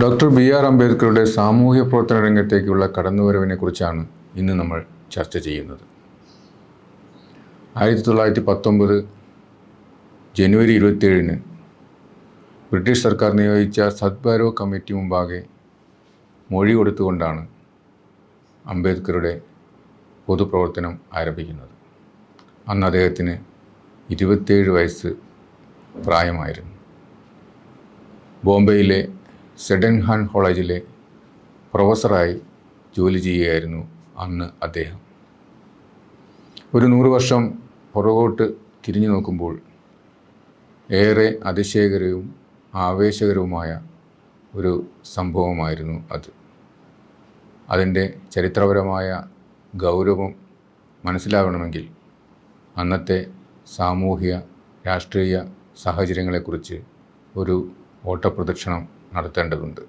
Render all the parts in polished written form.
Doctor B R അംബേദ്കറുടെ സാമൂഹ്യ പ്രവർത്തന രംഗത്തേക്കുള്ള കടന്നുവരവിനെക്കുറിച്ചാണ് ഇന്ന് നമ്മൾ ചർച്ച ചെയ്യുന്നത്. 1919 ജനുവരി 27 ബ്രിട്ടീഷ് സർക്കാർ നിയോഗിച്ച സദ്ഭാരോ കമ്മിറ്റി മുമ്പാകെ മൊഴി കൊടുത്തുകൊണ്ടാണ് അംബേദ്കറുടെ പൊതുപ്രവർത്തനം ആരംഭിക്കുന്നത്. അന്ന് അദ്ദേഹത്തിന് 27 വയസ്സ് പ്രായമായിരുന്നു. ബോംബെയിലെ സെഡൻഹാൻ കോളേജിലെ പ്രൊഫസറായി ജോലി ചെയ്യുകയായിരുന്നു അന്ന് അദ്ദേഹം. ഒരു 100 വർഷം പുറകോട്ട് തിരിഞ്ഞു നോക്കുമ്പോൾ ഏറെ അതിശയകരവും ആവേശകരവുമായ ഒരു സംഭവമായിരുന്നു അത്. അതിൻ്റെ ചരിത്രപരമായ ഗൗരവം മനസ്സിലാവണമെങ്കിൽ അന്നത്തെ സാമൂഹ്യ രാഷ്ട്രീയ സാഹചര്യങ്ങളെക്കുറിച്ച് ഒരു ഓട്ടപ്രദക്ഷിണം നടത്തേണ്ടതുണ്ട്.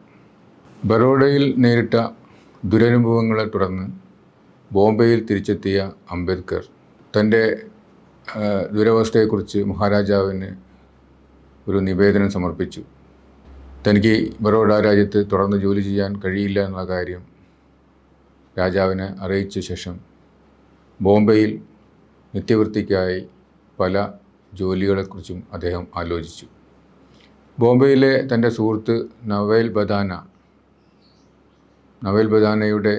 ബറോഡയിൽ നേരിട്ട ദുരനുഭവങ്ങളെ തുടർന്ന് ബോംബെയിൽ തിരിച്ചെത്തിയ അംബേദ്കർ തൻ്റെ ദുരവസ്ഥയെക്കുറിച്ച് മഹാരാജാവിന് ഒരു നിവേദനം സമർപ്പിച്ചു. തനിക്ക് ബറോഡ രാജ്യത്ത് തുടർന്ന് ജോലി ചെയ്യാൻ കഴിയില്ല എന്നുള്ള കാര്യം രാജാവിനെ അറിയിച്ച ശേഷം ബോംബെയിൽ നിത്യവൃത്തിക്കായി പല ജോലികളെക്കുറിച്ചും അദ്ദേഹം ആലോചിച്ചു. ബോംബെയിലെ തൻ്റെ സുഹൃത്ത് നവേൽ ബദാനയുടെ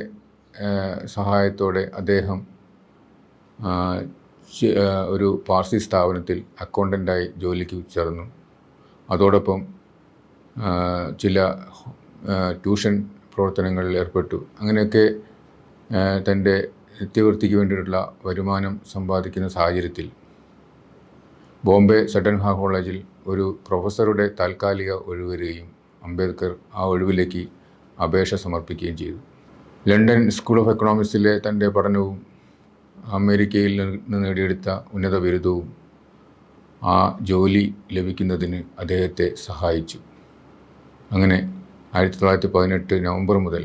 സഹായത്തോടെ അദ്ദേഹം ഒരു പാർസി സ്ഥാപനത്തിൽ അക്കൗണ്ടൻ്റായി ജോലിക്ക് ചേർന്നു. അതോടൊപ്പം ചില ട്യൂഷൻ പ്രവർത്തനങ്ങളിൽ ഏർപ്പെട്ടു. അങ്ങനെയൊക്കെ തൻ്റെ നിത്യവൃത്തിക്ക് വേണ്ടിയിട്ടുള്ള വരുമാനം സമ്പാദിക്കുന്ന സാഹചര്യത്തിൽ ബോംബെ സെഡൻഹാൻ കോളേജിൽ ഒരു പ്രൊഫസറുടെ താൽക്കാലിക ഒഴിവ് വരികയും അംബേദ്കർ ആ ഒഴിവിലേക്ക് അപേക്ഷ സമർപ്പിക്കുകയും ചെയ്തു. ലണ്ടൻ സ്കൂൾ ഓഫ് എക്കണോമിക്സിലെ തൻ്റെ പഠനവും അമേരിക്കയിൽ നിന്ന് നേടിയെടുത്ത ഉന്നത ബിരുദവും ആ ജോലി ലഭിക്കുന്നതിന് അദ്ദേഹത്തെ സഹായിച്ചു. അങ്ങനെ 1918 നവംബർ മുതൽ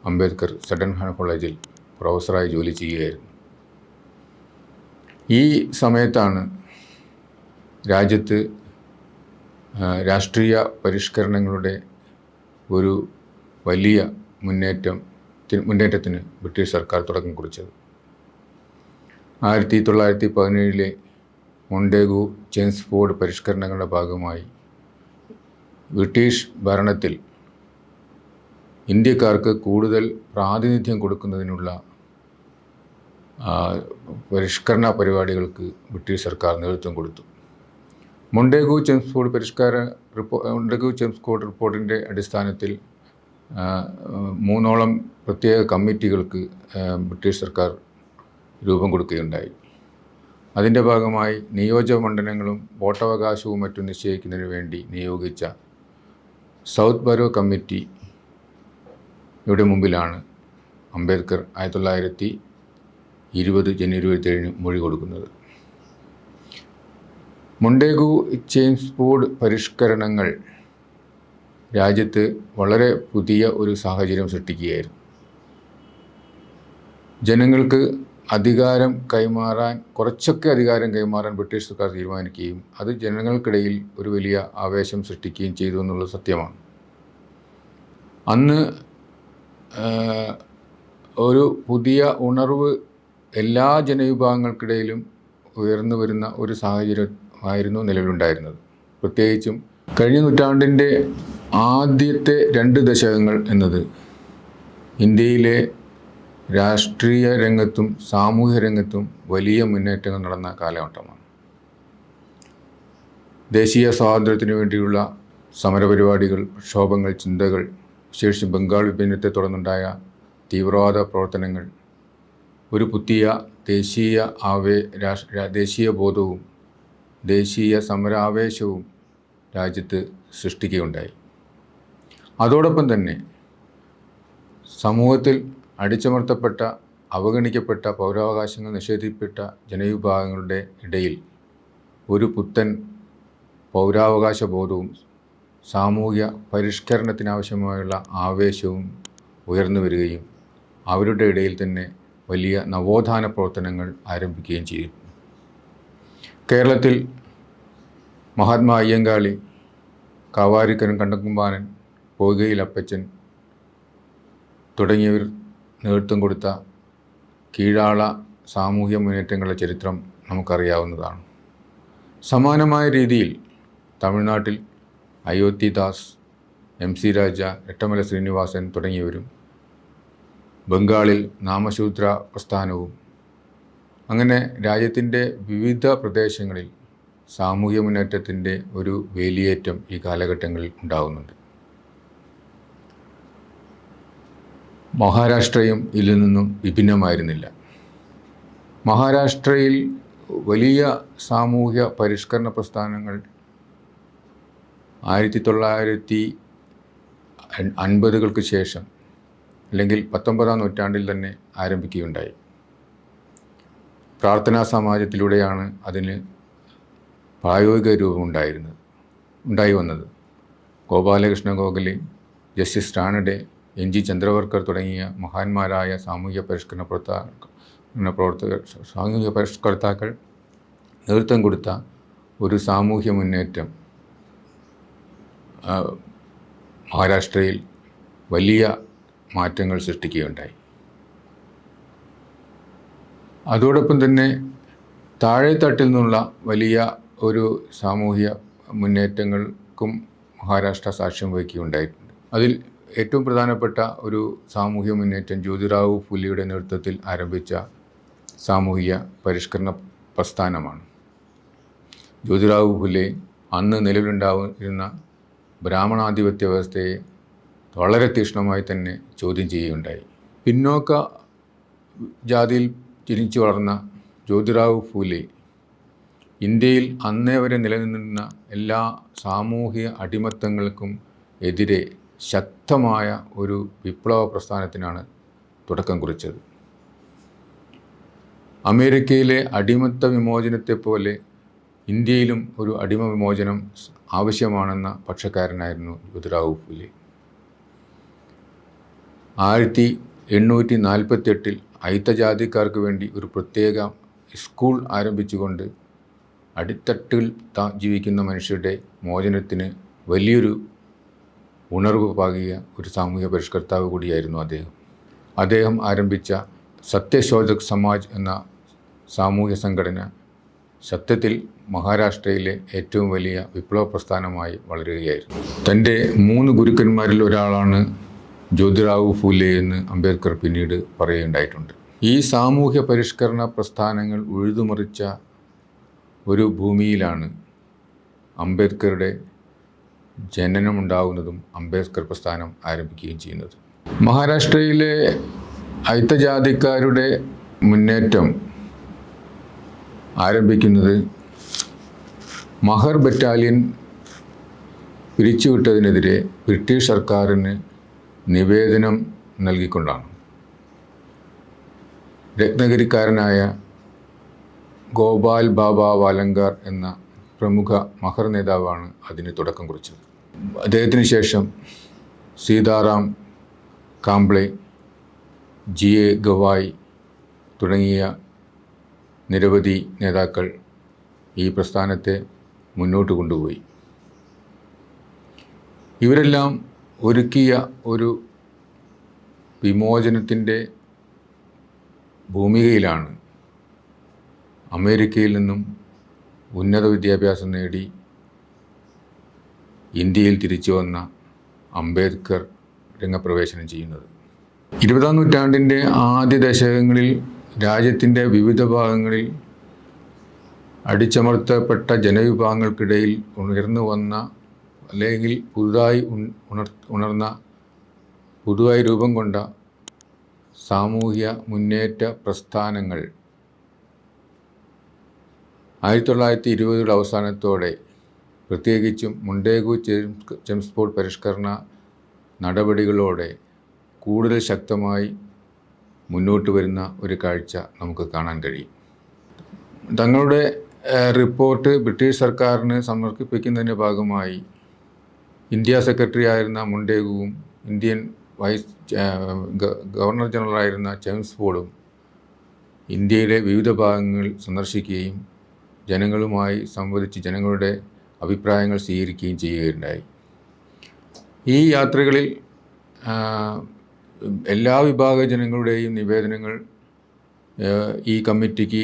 അംബേദ്കർ സെഡൻഹാൻ കോളേജിൽ പ്രൊഫസറായി ജോലി ചെയ്യുകയായിരുന്നു. ഈ സമയത്താണ് രാജ്യത്ത് രാഷ്ട്രീയ പരിഷ്കരണങ്ങളുടെ ഒരു വലിയ മുന്നേറ്റത്തിന് ബ്രിട്ടീഷ് സർക്കാർ തുടക്കം കുറിച്ചത്. 1917 മൊണ്ടേഗു ചെംസ്ഫോർഡ് പരിഷ്കരണങ്ങളുടെ ഭാഗമായി ബ്രിട്ടീഷ് ഭരണത്തിൽ ഇന്ത്യക്കാർക്ക് കൂടുതൽ പ്രാതിനിധ്യം കൊടുക്കുന്നതിനുള്ള പരിഷ്കരണ പരിപാടികൾക്ക് ബ്രിട്ടീഷ് സർക്കാർ നേതൃത്വം കൊടുത്തു. മൊണ്ടേഗു ചെംസ്ഫോർഡ് റിപ്പോർട്ടിൻ്റെ അടിസ്ഥാനത്തിൽ 3 പ്രത്യേക കമ്മിറ്റികൾക്ക് ബ്രിട്ടീഷ് സർക്കാർ രൂപം കൊടുക്കുകയുണ്ടായി. അതിൻ്റെ ഭാഗമായി നിയോജകമണ്ഡലങ്ങളും വോട്ടവകാശവും മറ്റും നിശ്ചയിക്കുന്നതിന് വേണ്ടി നിയോഗിച്ച സൗത്ത് ബരോ കമ്മിറ്റിയുടെ മുമ്പിലാണ് അംബേദ്കർ 1920 ജനുവരി 27 മൊഴി കൊടുക്കുന്നത്. മൊണ്ടേഗു ചെംസ്ഫോർഡ് പരിഷ്കരണങ്ങൾ രാജ്യത്ത് വളരെ പുതിയ ഒരു സാഹചര്യം സൃഷ്ടിക്കുകയായിരുന്നു. ജനങ്ങൾക്ക് കുറച്ചൊക്കെ അധികാരം കൈമാറാൻ ബ്രിട്ടീഷ് സർക്കാർ തീരുമാനിക്കുകയും അത് ജനങ്ങൾക്കിടയിൽ ഒരു വലിയ ആവേശം സൃഷ്ടിക്കുകയും ചെയ്തു എന്നുള്ളത് സത്യമാണ്. അന്ന് ഒരു പുതിയ ഉണർവ് എല്ലാ ജനവിഭാഗങ്ങൾക്കിടയിലും ഉയർന്നു വരുന്ന ഒരു സാഹചര്യമായിരുന്നു നിലവിലുണ്ടായിരുന്നത്. പ്രത്യേകിച്ചും കഴിഞ്ഞ നൂറ്റാണ്ടിൻ്റെ ആദ്യത്തെ 2 ദശകങ്ങൾ എന്നത് ഇന്ത്യയിലെ രാഷ്ട്രീയ രംഗത്തും സാമൂഹ്യ രംഗത്തും വലിയ മുന്നേറ്റങ്ങൾ നടന്ന കാലഘട്ടമാണ്. ദേശീയ സ്വാതന്ത്ര്യത്തിന് വേണ്ടിയുള്ള സമരപരിപാടികൾ, പ്രക്ഷോഭങ്ങൾ, ചിന്തകൾ, വിശേഷിച്ച് ബംഗാൾ വിഭജനത്തെ തുടർന്നുണ്ടായ തീവ്രവാദ പ്രവർത്തനങ്ങൾ ഒരു പുതിയ ദേശീയ ബോധവും ദേശീയ സമരാവേശവും രാജ്യത്ത് സൃഷ്ടിക്കുകയുണ്ടായി. അതോടൊപ്പം തന്നെ സമൂഹത്തിൽ അടിച്ചമർത്തപ്പെട്ട, അവഗണിക്കപ്പെട്ട, പൗരാവകാശങ്ങൾ നിഷേധിക്കപ്പെട്ട ജനവിഭാഗങ്ങളുടെ ഇടയിൽ ഒരു പുത്തൻ പൗരാവകാശ ബോധവും സാമൂഹ്യ പരിഷ്കരണത്തിനാവശ്യമായുള്ള ആവേശവും ഉയർന്നു വരികയും അവരുടെ ഇടയിൽ തന്നെ വലിയ നവോത്ഥാന പ്രവർത്തനങ്ങൾ ആരംഭിക്കുകയും ചെയ്തു. കേരളത്തിൽ മഹാത്മാ അയ്യങ്കാളി, കാവാരിക്കരൻ, കണ്ടക്കുംബാനൻ, പൊയ്കയിൽ അപ്പച്ചൻ തുടങ്ങിയവർ നേതൃത്വം കൊടുത്ത കീഴാള സാമൂഹ്യ മുന്നേറ്റങ്ങളുടെ ചരിത്രം നമുക്കറിയാവുന്നതാണ്. സമാനമായ രീതിയിൽ തമിഴ്നാട്ടിൽ അയോധ്യദാസ്, MC രാജ, എട്ടമല ശ്രീനിവാസൻ തുടങ്ങിയവരും, ബംഗാളിൽ നാമശൂദ്ര പ്രസ്ഥാനവും, അങ്ങനെ രാജ്യത്തിൻ്റെ വിവിധ പ്രദേശങ്ങളിൽ സാമൂഹ്യ മുന്നേറ്റത്തിൻ്റെ ഒരു വേലിയേറ്റം ഈ കാലഘട്ടങ്ങളിൽ ഉണ്ടാകുന്നുണ്ട്. മഹാരാഷ്ട്രയും ഇതിൽ നിന്നും വിഭിന്നമായിരുന്നില്ല. മഹാരാഷ്ട്രയിൽ വലിയ സാമൂഹ്യ പരിഷ്കരണ പ്രസ്ഥാനങ്ങൾ 1950-കൾക്ക് ശേഷം അല്ലെങ്കിൽ 19-ാം നൂറ്റാണ്ടിൽ തന്നെ ആരംഭിക്കുകയുണ്ടായി. പ്രാർത്ഥനാ സമാജത്തിലൂടെയാണ് അതിന് പ്രായോഗിക രൂപം ഉണ്ടായി വന്നത്. ഗോപാലകൃഷ്ണ ഗോഖലെ, ജസ്റ്റിസ് റാണഡെ, NG ചന്ദ്രവർക്കർ തുടങ്ങിയ മഹാന്മാരായ സാമൂഹ്യ പരിഷ്കർത്താക്കൾ നേതൃത്വം കൊടുത്ത ഒരു സാമൂഹ്യ മുന്നേറ്റം മഹാരാഷ്ട്രയിൽ വലിയ മാറ്റങ്ങൾ സൃഷ്ടിക്കുകയുണ്ടായി. അതോടൊപ്പം തന്നെ താഴെത്തട്ടിൽ നിന്നുള്ള വലിയ ഒരു സാമൂഹ്യ മുന്നേറ്റങ്ങൾക്കും മഹാരാഷ്ട്ര സാക്ഷ്യം വഹിക്കുകയുണ്ടായിട്ടുണ്ട്. അതിൽ ഏറ്റവും പ്രധാനപ്പെട്ട ഒരു സാമൂഹ്യ മുന്നേറ്റം ജ്യോതിറാവു ഫുലെയുടെ നേതൃത്വത്തിൽ ആരംഭിച്ച സാമൂഹിക പരിഷ്കരണ പ്രസ്ഥാനമാണ്. ജ്യോതിറാവു ഫുലെ അന്ന് നിലവിലുണ്ടായിരുന്ന ബ്രാഹ്മണാധിപത്യ വ്യവസ്ഥയെ വളരെ തീക്ഷ്ണമായി തന്നെ ചോദ്യം ചെയ്യുകയുണ്ടായി. പിന്നോക്ക ജാതിയിൽ ജനിച്ചു വളർന്ന ജ്യോതിറാവു ഫുലെ ഇന്ത്യയിൽ അന്നേ വരെ നിലനിന്നിരുന്ന എല്ലാ സാമൂഹിക അടിമത്തങ്ങൾക്കും എതിരെ ശക്തമായ ഒരു വിപ്ലവ പ്രസ്ഥാനത്തിനാണ് തുടക്കം കുറിച്ചത്. അമേരിക്കയിലെ അടിമത്ത വിമോചനത്തെപ്പോലെ ഇന്ത്യയിലും ഒരു അടിമ വിമോചനം ആവശ്യമാണെന്ന പക്ഷക്കാരനായിരുന്നു ജ്യോതിറാവു ഫുലെ. 1848-ൽ അയിത്തജാതിക്കാർക്ക് വേണ്ടി ഒരു പ്രത്യേക സ്കൂൾ ആരംഭിച്ചുകൊണ്ട് അടിത്തട്ടിൽ ജീവിക്കുന്ന മനുഷ്യരുടെ മോചനത്തിന് വലിയൊരു ഉണർവ് പാകിയ ഒരു സാമൂഹ്യ പരിഷ്കർത്താവ് കൂടിയായിരുന്നു അദ്ദേഹം ആരംഭിച്ച സത്യശോധക് സമാജ് എന്ന സാമൂഹ്യ സംഘടന സത്യത്തിൽ മഹാരാഷ്ട്രയിലെ ഏറ്റവും വലിയ വിപ്ലവ പ്രസ്ഥാനമായി വളരുകയായിരുന്നു. തൻ്റെ 3 ഗുരുക്കന്മാരിൽ ഒരാളാണ് ജ്യോതിറാവു ഫുലെ എന്ന് അംബേദ്കർ പിന്നീട് പറയുകയുണ്ടായിട്ടുണ്ട്. ഈ സാമൂഹ്യ പരിഷ്കരണ പ്രസ്ഥാനങ്ങൾ ഉഴുതുമറിച്ച ഒരു ഭൂമിയിലാണ് അംബേദ്കറുടെ ജനനമുണ്ടാകുന്നതും അംബേദ്കർ പ്രസ്ഥാനം ആരംഭിക്കുകയും ചെയ്യുന്നത്. മഹാരാഷ്ട്രയിലെ അയിത്തജാതിക്കാരുടെ മുന്നേറ്റം ആരംഭിക്കുന്നത് മഹർ ബറ്റാലിയൻ പിരിച്ചുവിട്ടതിനെതിരെ ബ്രിട്ടീഷ് സർക്കാരിന് നിവേദനം നൽകിക്കൊണ്ടാണ്. രത്നഗിരിക്കാരനായ ഗോപാൽ ബാബ വാലങ്കാർ എന്ന പ്രമുഖ മഹർ നേതാവാണ് അതിന് തുടക്കം കുറിച്ചത്. അദ്ദേഹത്തിന് ശേഷം സീതാറാം കാംബ്ലെ, GA ഗവായ് തുടങ്ങിയ നിരവധി നേതാക്കൾ ഈ പ്രസ്ഥാനത്തെ മുന്നോട്ട് കൊണ്ടുപോയി. ഇവരെല്ലാം ഒരുക്കിയ ഒരു വിമോചനത്തിൻ്റെ ഭൂമികയിലാണ് അമേരിക്കയിൽ നിന്നും ഉന്നത വിദ്യാഭ്യാസം നേടി ഇന്ത്യയിൽ തിരിച്ചു വന്ന അംബേദ്കർ രംഗപ്രവേശനം ചെയ്യുന്നത്. 20-ാം നൂറ്റാണ്ടിൻ്റെ ആദ്യ ദശകങ്ങളിൽ രാജ്യത്തിൻ്റെ വിവിധ ഭാഗങ്ങളിൽ അടിച്ചമർത്തപ്പെട്ട ജനവിഭാഗങ്ങൾക്കിടയിൽ ഉയർന്നു വന്ന അല്ലെങ്കിൽ പുതുതായി രൂപം കൊണ്ട സാമൂഹ്യ മുന്നേറ്റ പ്രസ്ഥാനങ്ങൾ 1920-കളുടെ അവസാനത്തോടെ, പ്രത്യേകിച്ചും മുണ്ടേഗു ചെംസ്ഫോർഡ് പരിഷ്കരണ നടപടികളോടെ കൂടുതൽ ശക്തമായി മുന്നോട്ട് വരുന്ന ഒരു കാഴ്ച നമുക്ക് കാണാൻ കഴിയും. തങ്ങളുടെ റിപ്പോർട്ട് ബ്രിട്ടീഷ് സർക്കാരിന് സമർപ്പിക്കുന്നതിൻ്റെ ഭാഗമായി ഇന്ത്യ സെക്രട്ടറി ആയിരുന്ന മുണ്ടേഗുവും ഇന്ത്യൻ ഗവർണർ ജനറലായിരുന്ന ചെംസ്ഫോർഡും ഇന്ത്യയിലെ വിവിധ ഭാഗങ്ങൾ സന്ദർശിക്കുകയും ജനങ്ങളുമായി സംവദിച്ച് ജനങ്ങളുടെ അഭിപ്രായങ്ങൾ സ്വീകരിക്കുകയും ചെയ്യുകയുണ്ടായി. ഈ യാത്രകളിൽ എല്ലാ വിഭാഗ ജനങ്ങളുടെയും നിവേദനങ്ങൾ ഈ കമ്മിറ്റിക്ക്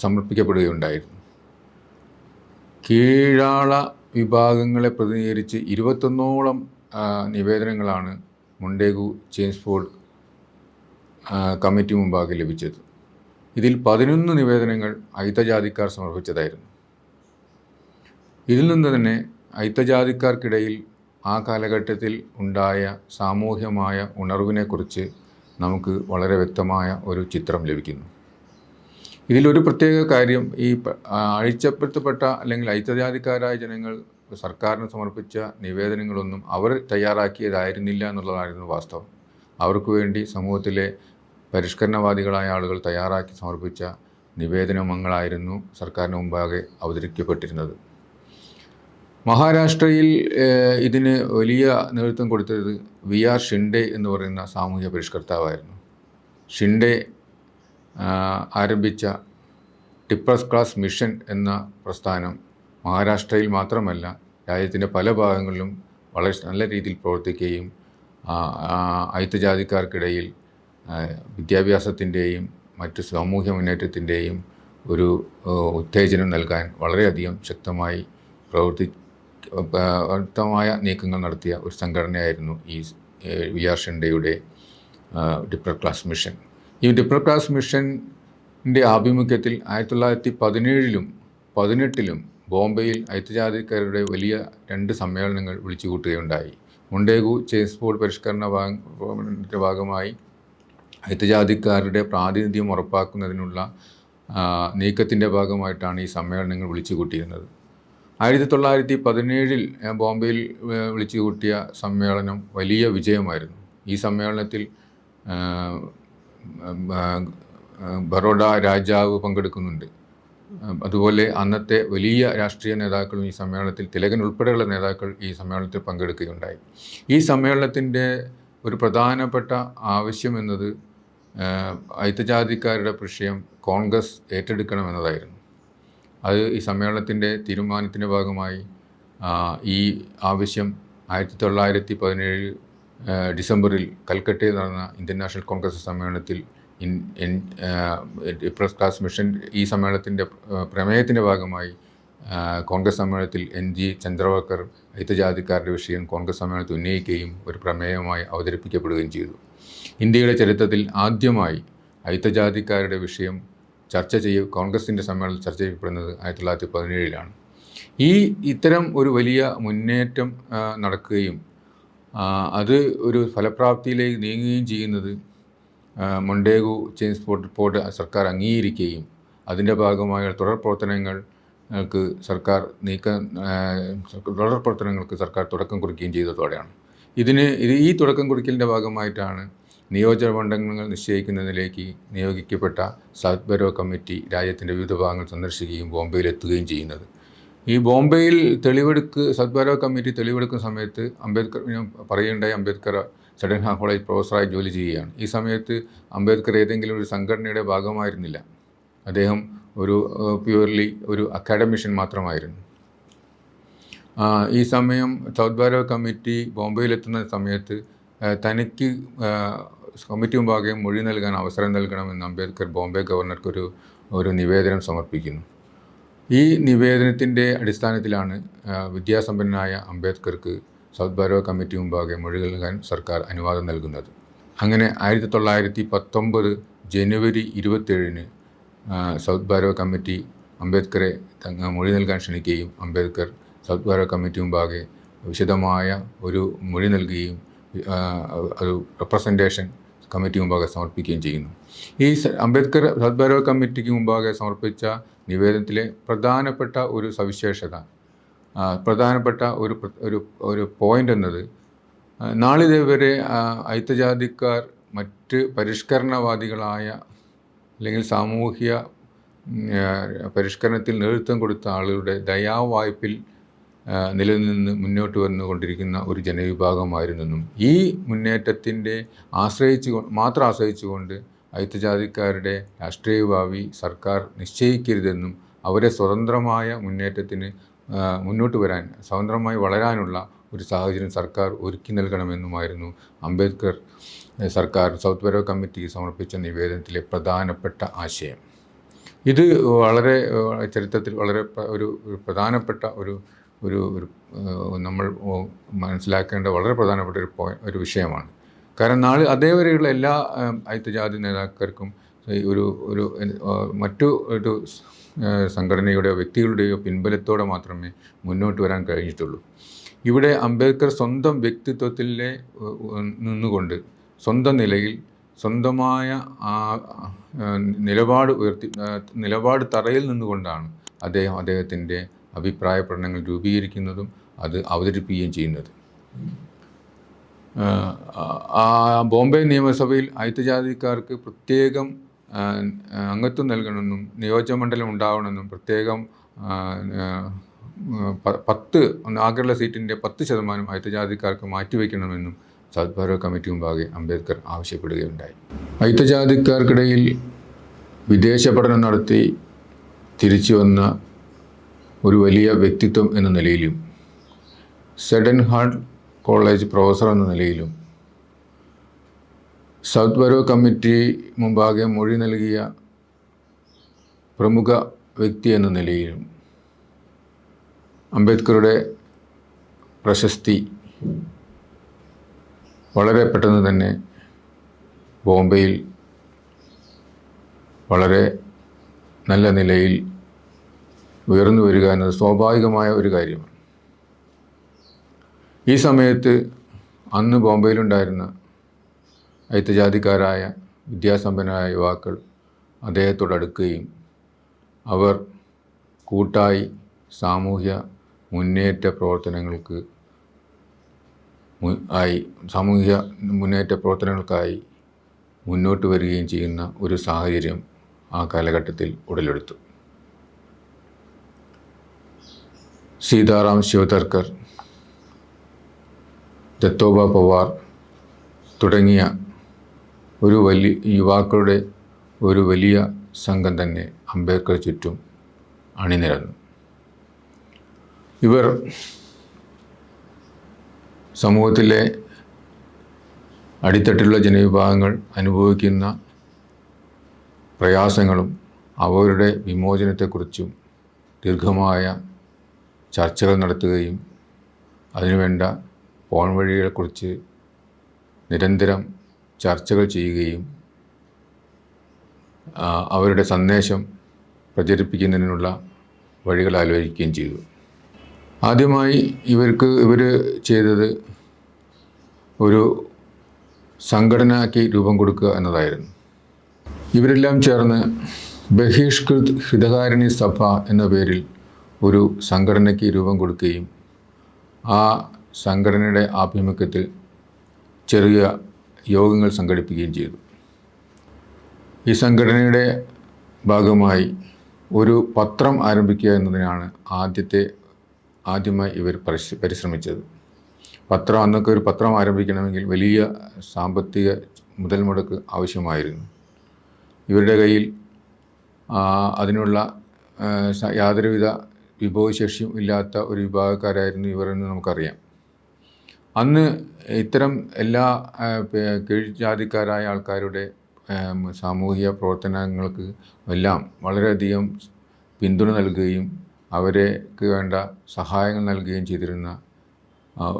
സമർപ്പിക്കപ്പെടുകയുണ്ടായിരുന്നു. കീഴാള വിഭാഗങ്ങളെ പ്രതിനിധീകരിച്ച് 21ഓളം നിവേദനങ്ങളാണ് മൊണ്ടേഗു ചേംസ്ഫോർഡ് കമ്മിറ്റി മുമ്പാകെ ലഭിച്ചത്. ഇതിൽ 11 നിവേദനങ്ങൾ അയിത്തജാതിക്കാർ സമർപ്പിച്ചതായിരുന്നു. ഇതിൽ നിന്ന് തന്നെ അയിത്തജാതിക്കാർക്കിടയിൽ ആ കാലഘട്ടത്തിൽ ഉണ്ടായ സാമൂഹ്യമായ ഉണർവിനെക്കുറിച്ച് നമുക്ക് വളരെ വ്യക്തമായ ഒരു ചിത്രം ലഭിക്കുന്നു. ഇതിലൊരു പ്രത്യേക കാര്യം, ഈ അഴിച്ചപ്പെടുത്തപ്പെട്ട അല്ലെങ്കിൽ അയിത്തജാതിക്കാരായ ജനങ്ങൾ സർക്കാരിന് സമർപ്പിച്ച നിവേദനങ്ങളൊന്നും അവർ തയ്യാറാക്കിയതായിരുന്നില്ല എന്നുള്ളതായിരുന്നു വാസ്തവം. അവർക്ക് വേണ്ടി സമൂഹത്തിലെ പരിഷ്കരണവാദികളായ ആളുകൾ തയ്യാറാക്കി സമർപ്പിച്ച നിവേദനങ്ങളായിരുന്നു സർക്കാരിന് മുമ്പാകെ അവതരിപ്പിക്കപ്പെട്ടിരുന്നത്. മഹാരാഷ്ട്രയിൽ ഇതിന് വലിയ നേതൃത്വം കൊടുത്തത് VR ഷിൻഡെ എന്ന് പറയുന്ന സാമൂഹ്യ പരിഷ്കർത്താവായിരുന്നു. ഷിൻഡെ ആരംഭിച്ച ടിപ്പർ ക്ലാസ് മിഷൻ എന്ന പ്രസ്ഥാനം മഹാരാഷ്ട്രയിൽ മാത്രമല്ല രാജ്യത്തിൻ്റെ പല ഭാഗങ്ങളിലും വളരെ നല്ല രീതിയിൽ പ്രവർത്തിക്കുകയും അയിത്തജാതിക്കാർക്കിടയിൽ വിദ്യാഭ്യാസത്തിൻ്റെയും മറ്റ് സാമൂഹ്യ മുന്നേറ്റത്തിൻ്റെയും ഒരു ഉത്തേജനം നൽകാൻ വളരെയധികം ശക്തമായ നീക്കങ്ങൾ നടത്തിയ ഒരു സംഘടനയായിരുന്നു ഈ VR ഷിൻഡെയുടെ ടിപ്പർ ക്ലാസ് മിഷൻ. ഈ ടിപ്പർ ക്ലാസ് മിഷൻ്റെ ആഭിമുഖ്യത്തിൽ 1917ലും 18ലും ബോംബെയിൽ അയിത്തജാതിക്കാരുടെ വലിയ 2 സമ്മേളനങ്ങൾ വിളിച്ചു കൂട്ടുകയുണ്ടായി. മൊണ്ടേഗു ചേംസ്ഫോർഡ് പരിഷ്കരണത്തിൻ്റെ ഭാഗമായി അയിത്തജാതിക്കാരുടെ പ്രാതിനിധ്യം ഉറപ്പാക്കുന്നതിനുള്ള നീക്കത്തിൻ്റെ ഭാഗമായിട്ടാണ് ഈ സമ്മേളനങ്ങൾ വിളിച്ചു കൂട്ടിയിരുന്നത്. 1917ൽ ബോംബെയിൽ വിളിച്ചു കൂട്ടിയ സമ്മേളനം വലിയ വിജയമായിരുന്നു. ഈ സമ്മേളനത്തിൽ ബറോഡ രാജാവ് പങ്കെടുക്കുന്നുണ്ട്. അതുപോലെ അന്നത്തെ വലിയ രാഷ്ട്രീയ നേതാക്കളും ഈ സമ്മേളനത്തിൽ, തിലകൻ ഉൾപ്പെടെയുള്ള നേതാക്കൾ ഈ സമ്മേളനത്തിൽ പങ്കെടുക്കുകയുണ്ടായി. ഈ സമ്മേളനത്തിൻ്റെ ഒരു പ്രധാനപ്പെട്ട ആവശ്യം എന്നത് അയിത്തജാതിക്കാരുടെ വിഷയം കോൺഗ്രസ് ഏറ്റെടുക്കണമെന്നതായിരുന്നു. അത് ഈ സമ്മേളനത്തിൻ്റെ തീരുമാനത്തിൻ്റെ ഭാഗമായി ഈ ആവശ്യം 1917 ഡിസംബറിൽ കൽക്കട്ടയിൽ നടന്ന ഇന്ത്യൻ നാഷണൽ കോൺഗ്രസ് സമ്മേളനത്തിൽ ടിപ്പർ ക്ലാസ് മിഷൻ ഈ സമ്മേളനത്തിൻ്റെ പ്രമേയത്തിൻ്റെ ഭാഗമായി കോൺഗ്രസ് സമ്മേളനത്തിൽ NG ചന്ദ്രവക്കർ അയിത്തജാതിക്കാരുടെ വിഷയം കോൺഗ്രസ് സമ്മേളനത്തിൽ ഉന്നയിക്കുകയും ഒരു പ്രമേയമായി അവതരിപ്പിക്കപ്പെടുകയും ചെയ്തു. ഇന്ത്യയുടെ ചരിത്രത്തിൽ ആദ്യമായി അയിത്തജാതിക്കാരുടെ വിഷയം കോൺഗ്രസിൻ്റെ സമ്മേളനത്തിൽ ചർച്ച ചെയ്യപ്പെടുന്നത് 1917ലാണ്. ഇത്തരം ഒരു വലിയ മുന്നേറ്റം നടക്കുകയും അത് ഒരു ഫലപ്രാപ്തിയിലേക്ക് നീങ്ങുകയും ചെയ്യുന്നത് മൊണ്ടേഗു ചേംസ്ഫോർഡ് റിപ്പോർട്ട് സർക്കാർ അംഗീകരിക്കുകയും അതിൻ്റെ ഭാഗമായ തുടർ പ്രവർത്തനങ്ങൾക്ക് സർക്കാർ തുടക്കം കുറിക്കുകയും ചെയ്തതോടെയാണ്. ഈ തുടക്കം കുറിക്കലിൻ്റെ ഭാഗമായിട്ടാണ് നിയോജക മണ്ഡലങ്ങൾ നിശ്ചയിക്കുന്നതിലേക്ക് നിയോഗിക്കപ്പെട്ട സൗത്ത് ബരോ കമ്മിറ്റി രാജ്യത്തിൻ്റെ വിവിധ ഭാഗങ്ങൾ സന്ദർശിക്കുകയും ബോംബെയിലെത്തുകയും ചെയ്യുന്നത്. ഈ ബോംബെയിൽ സൗത്ത് ബരോ കമ്മിറ്റി തെളിവെടുക്കുന്ന സമയത്ത് അംബേദ്കർ സഡൻഹാ കോളേജ് പ്രൊഫസറായി ജോലി ചെയ്യുകയാണ്. ഈ സമയത്ത് അംബേദ്കർ ഏതെങ്കിലും ഒരു സംഘടനയുടെ ഭാഗമായിരുന്നില്ല. അദ്ദേഹം പ്യുവർലി ഒരു അക്കാഡമിഷ്യൻ മാത്രമായിരുന്നു. ഈ സമയം സൗത്ത് ബരോ കമ്മിറ്റി ബോംബെയിലെത്തുന്ന സമയത്ത് തനിക്ക് കമ്മിറ്റി മുമ്പാകെ മൊഴി നൽകാൻ അവസരം നൽകണമെന്ന് അംബേദ്കർ ബോംബെ ഗവർണർക്ക് ഒരു നിവേദനം സമർപ്പിക്കുന്നു. ഈ നിവേദനത്തിൻ്റെ അടിസ്ഥാനത്തിലാണ് വിദ്യാസമ്പന്നനായ അംബേദ്കർക്ക് സൗത്ത് ബരോ കമ്മിറ്റി മുമ്പാകെ മൊഴി നൽകാൻ സർക്കാർ അനുവാദം നൽകുന്നത്. അങ്ങനെ 1919 ജനുവരി 27-ന് സൗത്ത് ബരോ കമ്മിറ്റി അംബേദ്കറെ മൊഴി നൽകാൻ ക്ഷണിക്കുകയും അംബേദ്കർ സൗത്ത് ബരോ കമ്മിറ്റി മുമ്പാകെ വിശദമായ ഒരു മൊഴി നൽകുകയും ഒരു റെപ്രസെൻറ്റേഷൻ കമ്മിറ്റി മുമ്പാകെ സമർപ്പിക്കുകയും ചെയ്യുന്നു. ഈ അംബേദ്കർ സൗത്ത് ബരോ കമ്മിറ്റിക്ക് മുമ്പാകെ സമർപ്പിച്ച നിവേദനത്തിലെ പ്രധാനപ്പെട്ട ഒരു സവിശേഷത, പ്രധാനപ്പെട്ട ഒരു പോയിൻ്റ് എന്നത്, നാളിതുവരെ അയിത്തജാതിക്കാർ മറ്റ് പരിഷ്കരണവാദികളായ അല്ലെങ്കിൽ സാമൂഹ്യ പരിഷ്കരണത്തിൽ നേതൃത്വം കൊടുത്ത ആളുകളുടെ ദയാവായ്പിൽ നിലനിന്ന് മുന്നോട്ട് വന്നുകൊണ്ടിരിക്കുന്ന ഒരു ജനവിഭാഗമായിരുന്നെന്നും ഈ മുന്നേറ്റത്തിൻ്റെ ആശ്രയിച്ചുകൊണ്ട് അയിത്തജാതിക്കാരുടെ രാഷ്ട്രീയ ഭാവി സർക്കാർ നിശ്ചയിക്കരുതെന്നും അവരെ സ്വതന്ത്രമായ മുന്നേറ്റത്തിന് മുന്നോട്ട് വരാൻ, സ്വതന്ത്രമായി വളരാനുള്ള ഒരു സാഹചര്യം സർക്കാർ ഒരുക്കി നൽകണമെന്നുമായിരുന്നു അംബേദ്കർ സർക്കാർ സൗത്ത് ബറോ കമ്മിറ്റിക്ക് സമർപ്പിച്ച നിവേദനത്തിലെ പ്രധാനപ്പെട്ട ആശയം. ഇത് വളരെ ചരിത്രത്തിൽ വളരെ ഒരു പ്രധാനപ്പെട്ട ഒരു നമ്മൾ മനസ്സിലാക്കേണ്ട വളരെ പ്രധാനപ്പെട്ട ഒരു വിഷയമാണ്. കാരണം അതേവരെയുള്ള എല്ലാ ഐക്യജാതി നേതാക്കൾക്കും മറ്റു ഒരു സംഘടനയുടെയോ വ്യക്തികളുടെയോ പിൻബലത്തോടെ മാത്രമേ മുന്നോട്ട് വരാൻ കഴിഞ്ഞിട്ടുള്ളൂ. ഇവിടെ അംബേദ്കർ സ്വന്തം വ്യക്തിത്വത്തിലെ നിന്നുകൊണ്ട് സ്വന്തം നിലയിൽ സ്വന്തമായ നിലപാട് തറയിൽ നിന്നുകൊണ്ടാണ് അദ്ദേഹത്തിൻ്റെ അഭിപ്രായ പ്രകടനങ്ങൾ രൂപീകരിക്കുന്നതും അത് അവതരിപ്പിക്കുകയും ചെയ്യുന്നത്. ബോംബെ നിയമസഭയിൽ ഐക്യജാതിക്കാർക്ക് പ്രത്യേകം അംഗത്വം നൽകണമെന്നും നിയോജകമണ്ഡലം ഉണ്ടാവണമെന്നും പ്രത്യേകം 10 ആകെയുള്ള സീറ്റിൻ്റെ 10% ഐക്യജാതിക്കാർക്ക് മാറ്റിവെക്കണമെന്നും സൗത്ത് ബറോ കമ്മിറ്റി മുമ്പാകെ അംബേദ്കർ ആവശ്യപ്പെടുകയുണ്ടായി. ഐക്യജാതിക്കാർക്കിടയിൽ വിദേശ പഠനം നടത്തി തിരിച്ചു വന്ന ഒരു വലിയ വ്യക്തിത്വം എന്ന നിലയിലും സെഡൻഹാർഡ് കോളേജ് പ്രൊഫസർ എന്ന നിലയിലും സൗത്ത് ബറോ കമ്മിറ്റി മുമ്പാകെ മൊഴി നൽകിയ പ്രമുഖ വ്യക്തി എന്ന നിലയിലും അംബേദ്കറുടെ പ്രശസ്തി വളരെ പെട്ടെന്ന് തന്നെ ബോംബെയിൽ വളരെ നല്ല നിലയിൽ ഉയർന്നു വരിക എന്നത് സ്വാഭാവികമായ ഒരു കാര്യമാണ്. ഈ സമയത്ത് അന്ന് ബോംബെയിലുണ്ടായിരുന്ന ഐക്യജാതിക്കാരായ വിദ്യാസമ്പന്നരായ യുവാക്കൾ അദ്ദേഹത്തോടടുക്കുകയും അവർ കൂട്ടായി സാമൂഹ്യ മുന്നേറ്റ പ്രവർത്തനങ്ങൾക്കായി മുന്നോട്ട് വരികയും ചെയ്യുന്ന ഒരു സാഹചര്യം ആ കാലഘട്ടത്തിൽ ഉടലെടുത്തു. സീതാറാം ശിവതർക്കർ, ദത്തോബ പവാർ തുടങ്ങിയ യുവാക്കളുടെ ഒരു വലിയ സംഘം തന്നെ അംബേദ്കർ ചുറ്റും അണിനിരന്നു. ഇവർ സമൂഹത്തിലെ അടിത്തട്ടിലുള്ള ജനവിഭാഗങ്ങൾ അനുഭവിക്കുന്ന പ്രയാസങ്ങളും അവരുടെ വിമോചനത്തെക്കുറിച്ചും ദീർഘമായ ചർച്ചകൾ നടത്തുകയും അതിനുവേണ്ട പോംവഴികളെക്കുറിച്ച് നിരന്തരം ചർച്ചകൾ ചെയ്യുകയും അവരുടെ സന്ദേശം പ്രചരിപ്പിക്കുന്നതിനുള്ള വഴികൾ ആലോചിക്കുകയും ചെയ്തു. ആദ്യമായി ഇവർ ചെയ്തത് ഒരു സംഘടനയ്ക്ക് രൂപം കൊടുക്കുക എന്നതായിരുന്നു. ഇവരെല്ലാം ചേർന്ന് ബഹിഷ്കൃത് ഹിതകാരിണി സഭ എന്ന പേരിൽ ഒരു സംഘടനയ്ക്ക് രൂപം കൊടുക്കുകയും ആ സംഘടനയുടെ ആഭിമുഖ്യത്തിൽ ചെറിയ യോഗങ്ങൾ സംഘടിപ്പിക്കുകയും ചെയ്തു. ഈ സംഘടനയുടെ ഭാഗമായി ഒരു പത്രം ആരംഭിക്കുക എന്നതിനാണ് ആദ്യമായി ഇവർ പരിശ്രമിച്ചത്. അന്നൊക്കെ ഒരു പത്രം ആരംഭിക്കണമെങ്കിൽ വലിയ സാമ്പത്തിക മുതൽ മുടക്ക് ആവശ്യമായിരുന്നു. ഇവരുടെ കയ്യിൽ അതിനുള്ള യാതൊരുവിധ വിഭവശേഷിയും ഇല്ലാത്ത ഒരു വിഭാഗക്കാരായിരുന്നു ഇവരെന്ന് നമുക്കറിയാം. അന്ന് ഇത്തരം എല്ലാ കീഴ്ജാതിക്കാരായ ആൾക്കാരുടെ സാമൂഹിക പ്രവർത്തനങ്ങൾക്ക് എല്ലാം വളരെയധികം പിന്തുണ നൽകുകയും അവർക്ക് വേണ്ട സഹായങ്ങൾ നൽകുകയും ചെയ്തിരുന്ന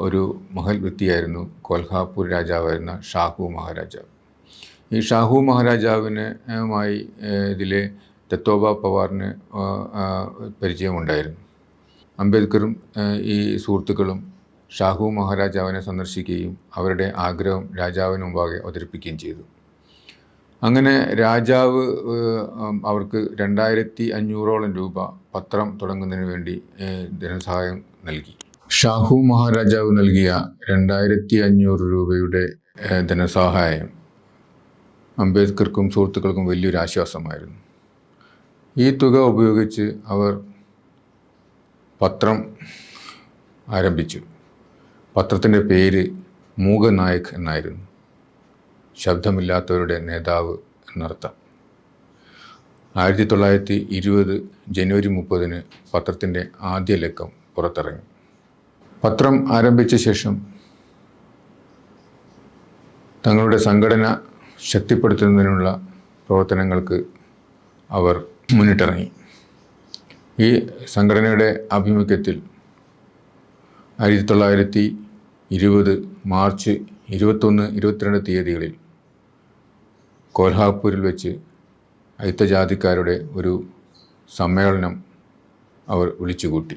ഒരു മഹൽ വ്യക്തിയായിരുന്നു കൊൽഹാപൂർ രാജാവായിരുന്ന ഷാഹു മഹാരാജാവ്. ഈ ഷാഹു മഹാരാജാവിനുമായി ഇതിലെ ദത്തോബ പവാറിന് പരിചയമുണ്ടായിരുന്നു. അംബേദ്കറും ഈ സുഹൃത്തുക്കളും ഷാഹു മഹാരാജാവിനെ സന്ദർശിക്കുകയും അവരുടെ ആഗ്രഹം രാജാവിന് മുമ്പാകെ അവതരിപ്പിക്കുകയും ചെയ്തു. അങ്ങനെ രാജാവ് അവർക്ക് 2500 രൂപ പത്രം തുടങ്ങുന്നതിന് വേണ്ടി ധനസഹായം നൽകി. ഷാഹു മഹാരാജാവ് നൽകിയ 2500 രൂപയുടെ ധനസഹായം അംബേദ്കർക്കും സുഹൃത്തുക്കൾക്കും വലിയൊരു ആശ്വാസമായിരുന്നു. ഈ തുക ഉപയോഗിച്ച് അവർ പത്രം ആരംഭിച്ചു. പത്രത്തിൻ്റെ പേര് മൂകനായക് എന്നായിരുന്നു. ശബ്ദമില്ലാത്തവരുടെ നേതാവ് എന്നർത്ഥം. 1920 ജനുവരി 30 പത്രത്തിൻ്റെ ആദ്യ ലക്കം പുറത്തിറങ്ങി. പത്രം ആരംഭിച്ച ശേഷം തങ്ങളുടെ സംഘടന ശക്തിപ്പെടുത്തുന്നതിനുള്ള പ്രവർത്തനങ്ങൾക്ക് അവർ മുന്നിട്ടിറങ്ങി. ഈ സംഘടനയുടെ ആഭിമുഖ്യത്തിൽ 1920 മാർച്ച് 21, 22 തീയതികളിൽ കോൽഹാപൂരിൽ വെച്ച് അയിത്തജാതിക്കാരുടെ ഒരു സമ്മേളനം അവർ വിളിച്ചുകൂട്ടി.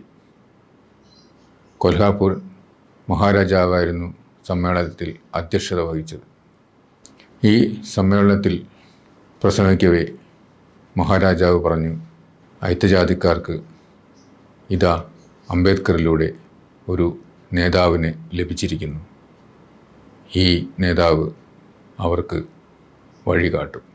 കൊൽഹാപൂർ മഹാരാജാവായിരുന്നു സമ്മേളനത്തിൽ അധ്യക്ഷത വഹിച്ചത്. ഈ സമ്മേളനത്തിൽ പ്രസംഗിക്കവേ മഹാരാജാവ് പറഞ്ഞു, അയിത്തജാതിക്കാർക്ക് ഇതാ അംബേദ്കറിലൂടെ ഒരു നേതാവിനെ ലഭിച്ചിരിക്കുന്നു. ഈ നേതാവ് അവർക്ക് വഴികാട്ടും.